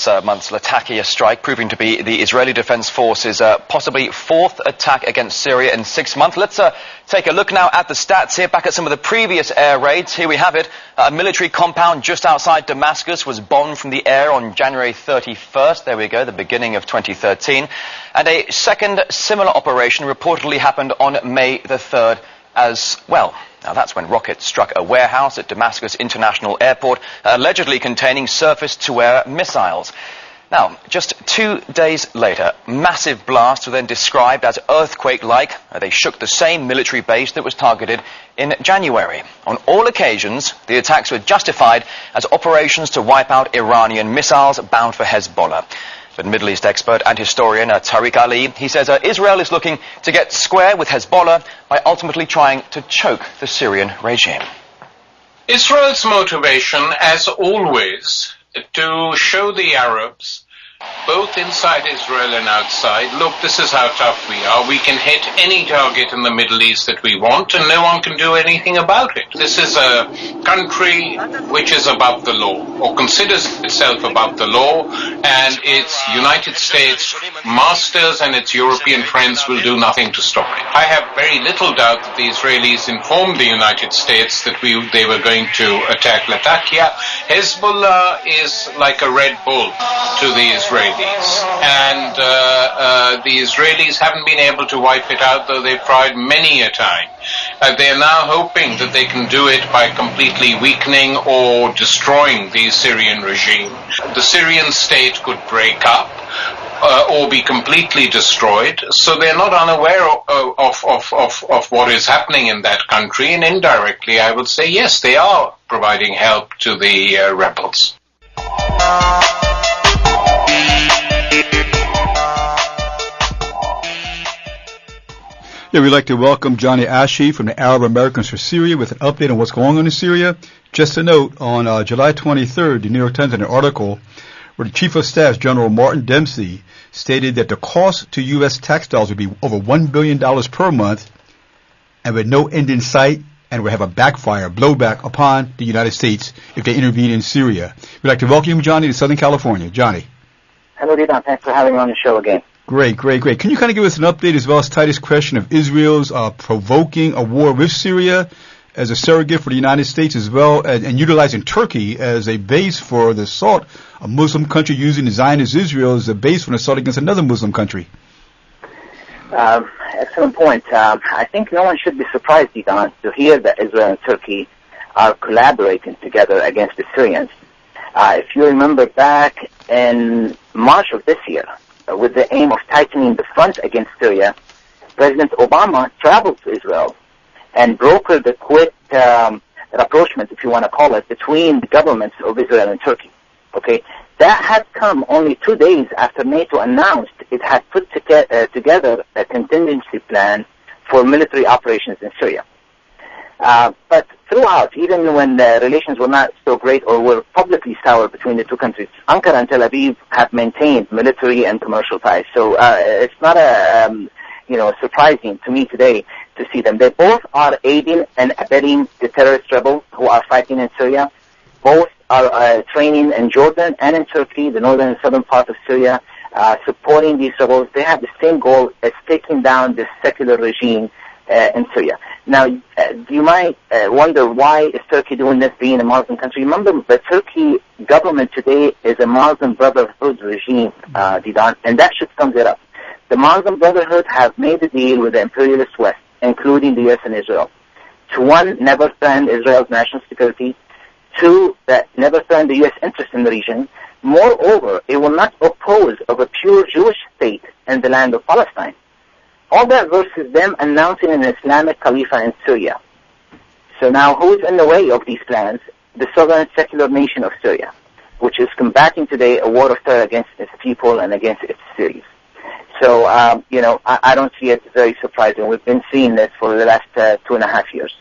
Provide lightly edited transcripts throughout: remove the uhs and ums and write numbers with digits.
this month's Latakia strike, proving to be the Israeli Defense Forces' possibly fourth attack against Syria in 6 months. Let's take a look now at the stats here, back at some of the previous air raids. Here we have it. A military compound just outside Damascus was bombed from the air on January 31st. There we go, the beginning of 2013. And a second similar operation reportedly happened on May the 3rd as well. Now that's when rockets struck a warehouse at Damascus International Airport, allegedly containing surface-to-air missiles. Now, just 2 days later, massive blasts were then described as earthquake-like. They shook the same military base that was targeted in January. On all occasions, the attacks were justified as operations to wipe out Iranian missiles bound for Hezbollah. But Middle East expert and historian Tariq Ali, he says Israel is looking to get square with Hezbollah by ultimately trying to choke the Syrian regime. Israel's motivation, as always, to show the Arabs, both inside Israel and outside, look, this is how tough we are. We can hit any target in the Middle East that we want, and no one can do anything about it. This is a country which is above the law, or considers itself above the law, and its United States masters and its European friends will do nothing to stop it. I have very little doubt that the Israelis informed the United States that they were going to attack Latakia. Hezbollah is like a Red Bull to the Israelis, and the Israelis haven't been able to wipe it out, though they've tried many a time. They are now hoping that they can do it by completely weakening or destroying the Syrian regime. The Syrian state could break up or be completely destroyed, so they're not unaware of what is happening in that country, and indirectly I would say yes, they are providing help to the rebels. Yeah, we'd like to welcome Johnny Achi from the Arab Americans for Syria with an update on what's going on in Syria. Just a note, on July 23rd, the New York Times had an article where the Chief of Staff, General Martin Dempsey, stated that the cost to U.S. tax dollars would be over $1 billion per month and with no end in sight, and would have a blowback upon the United States if they intervene in Syria. We'd like to welcome Johnny to Southern California. Johnny. Hello, Didan. Thanks for having me on the show again. Great. Can you kind of give us an update as well as Titus' question of Israel's provoking a war with Syria as a surrogate for the United States as well, and utilizing Turkey as a base for the assault, a Muslim country using the Zionist Israel as a base for an assault against another Muslim country? Excellent point. I think no one should be surprised, Didan, to hear that Israel and Turkey are collaborating together against the Syrians. If you remember back in March of this year, with the aim of tightening the front against Syria, President Obama traveled to Israel and brokered the quick rapprochement, if you want to call it, between the governments of Israel and Turkey. Okay, that had come only 2 days after NATO announced it had put together a contingency plan for military operations in Syria. But throughout, even when the relations were not so great or were publicly sour between the two countries, Ankara and Tel Aviv have maintained military and commercial ties. So it's not surprising to me today to see them. They both are aiding and abetting the terrorist rebels who are fighting in Syria. Both are training in Jordan and in Turkey, the northern and southern part of Syria, supporting these rebels. They have the same goal as taking down this secular regime in Syria. Now, you might wonder, why is Turkey doing this, being a Muslim country? Remember, the Turkey government today is a Muslim Brotherhood regime, Didan, and that should sum it up. The Muslim Brotherhood have made a deal with the imperialist West, including the U.S. and Israel, to one, never threaten Israel's national security, two, that never threaten the U.S. interest in the region. Moreover, it will not oppose of a pure Jewish state in the land of Palestine. All that versus them announcing an Islamic Khalifa in Syria. So now, who is in the way of these plans? The sovereign secular nation of Syria, which is combating today a war of terror against its people and against its cities. So, I don't see it very surprising. We've been seeing this for the last 2.5 years.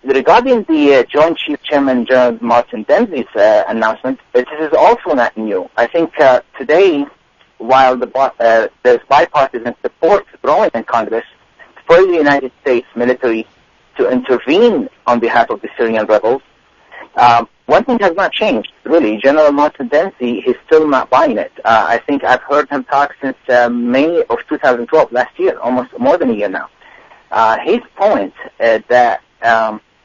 Regarding the Joint Chief Chairman, General Martin Dempsey's announcement, this is also not new. I think today, while there's bipartisan support growing in Congress for the United States military to intervene on behalf of the Syrian rebels, one thing has not changed, really. General Martin Dempsey, he's still not buying it. I think I've heard him talk since May of 2012, last year, almost more than a year now. His point that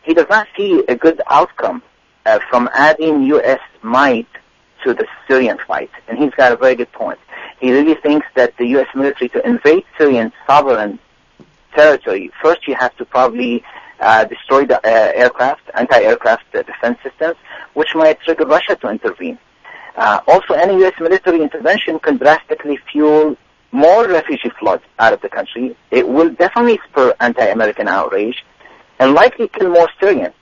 he does not see a good outcome from adding U.S. might to the Syrian fight, and he's got a very good point. He really thinks that the U.S. military, to invade Syrian sovereign territory, first you have to probably destroy the anti-aircraft defense systems, which might trigger Russia to intervene. Also, any U.S. military intervention can drastically fuel more refugee floods out of the country. It will definitely spur anti-American outrage and likely kill more Syrians.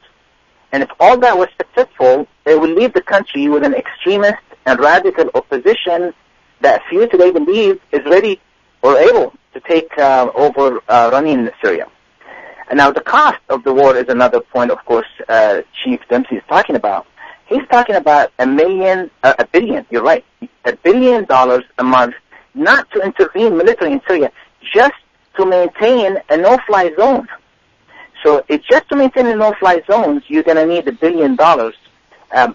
And if all that was successful, it will leave the country with an extremist and radical opposition that few today believe is ready or able to take over running Syria. And now the cost of the war is another point, of course, Chief Dempsey is talking about. He's talking about a billion, you're right, $1 billion a month, not to intervene militarily in Syria, just to maintain a no-fly zone. So it's just to maintain a no-fly zones, you're going to need $1 billion.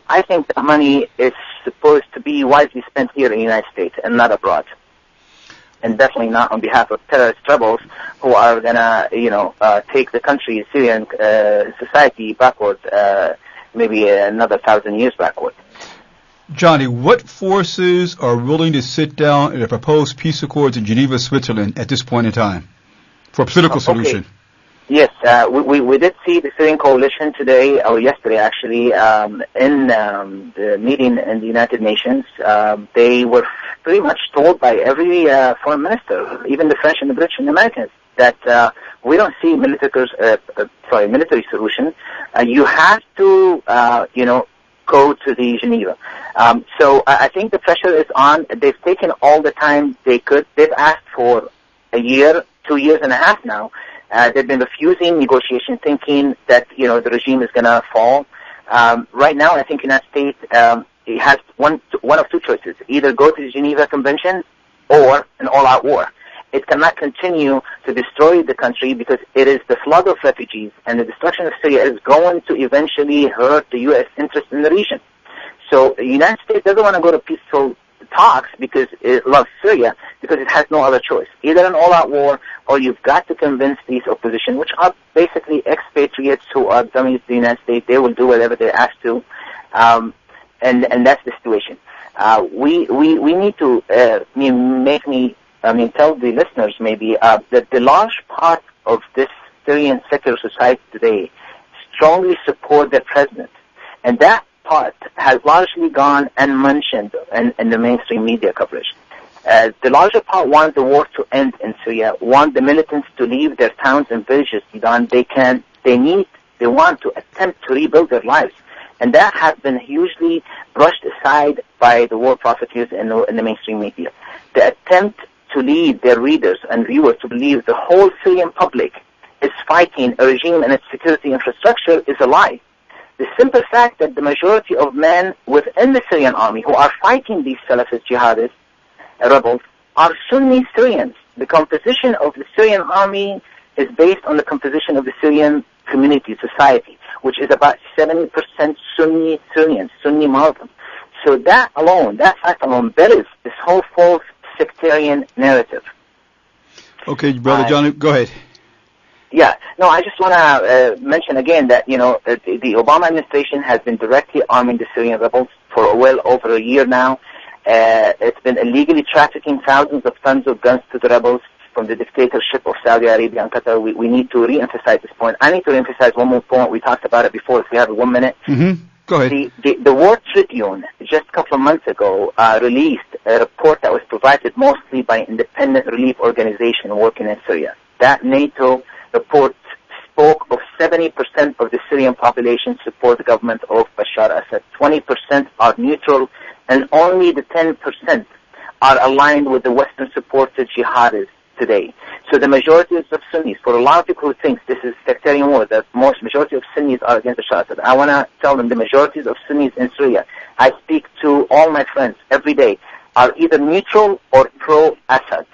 I think the money is supposed to be wisely spent here in the United States and not abroad. And definitely not on behalf of terrorist rebels who are going to, take the country, Syrian society backward, maybe another 1,000 years backward. Johnny, what forces are willing to sit down at the proposed peace accords in Geneva, Switzerland at this point in time for a political solution? Okay. Yes, we did see the Syrian coalition today, or yesterday actually, in the meeting in the United Nations. They were pretty much told by every foreign minister, even the French and the British and the Americans, that we don't see military solution. You have to, go to the Geneva. So I think the pressure is on. They've taken all the time they could. They've asked for a year, 2 years and a half now. They've been refusing negotiation, thinking that, the regime is going to fall. Right now, I think the United States it has one of two choices. Either go to the Geneva Convention or an all-out war. It cannot continue to destroy the country because it is the flood of refugees and the destruction of Syria is going to eventually hurt the U.S. interest in the region. So the United States doesn't want to go to peaceful talks because it loves Syria, because it has no other choice. Either an all-out war or you've got to convince these opposition, which are basically expatriates who are dummies to the United States. They will do whatever they're asked to, and that's the situation. We need to tell the listeners maybe that the large part of this Syrian secular society today strongly support their president, and that part has largely gone unmentioned in the mainstream media coverage. The larger part want the war to end in Syria, want the militants to leave their towns and villages, they want to attempt to rebuild their lives. And that has been hugely brushed aside by the war profiteers in the mainstream media. The attempt to lead their readers and viewers to believe the whole Syrian public is fighting a regime and its security infrastructure is a lie. The simple fact that the majority of men within the Syrian army who are fighting these Salafist jihadists, rebels, are Sunni Syrians. The composition of the Syrian army is based on the composition of the Syrian community, society, which is about 70% Sunni Syrians, Sunni Muslims. So that fact alone, builds this whole false sectarian narrative. Okay, Brother Johnny, go ahead. Yeah, no, I just want to mention again that, the Obama administration has been directly arming the Syrian rebels for well over a year now. It's been illegally trafficking thousands of tons of guns to the rebels from the dictatorship of Saudi Arabia and Qatar. We need to re-emphasize this point. I need to re-emphasize one more point. We talked about it before, if we have 1 minute. Mm-hmm. Go ahead. The War Tribune, just a couple of months ago, released a report that was provided mostly by independent relief organization working in Syria. That NATO report spoke of 70% of the Syrian population support the government of Bashar Assad. 20% are neutral, and only the 10% are aligned with the Western-supported jihadists today. So the majority of Sunnis, for a lot of people who think this is sectarian war, the majority of Sunnis are against Bashar Assad. I want to tell them the majority of Sunnis in Syria, I speak to all my friends every day, are either neutral or pro-Assad.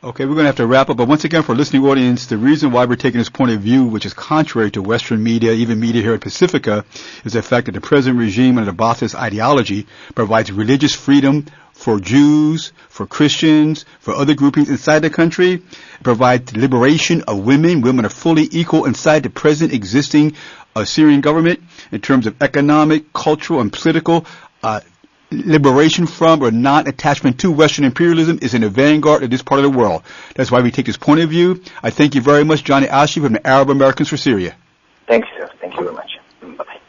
Okay, we're going to have to wrap up, but once again, for listening audience, the reason why we're taking this point of view, which is contrary to Western media, even media here at Pacifica, is the fact that the present regime under the Ba'athist ideology provides religious freedom for Jews, for Christians, for other groupings inside the country. It provides liberation of women. Women are fully equal inside the present existing Syrian government in terms of economic, cultural, and political liberation from or non-attachment to Western imperialism is in the vanguard of this part of the world. That's why we take this point of view. I thank you very much, Johnny Achi from the Arab Americans for Syria. Thanks, sir. Thank you very much. Bye-bye.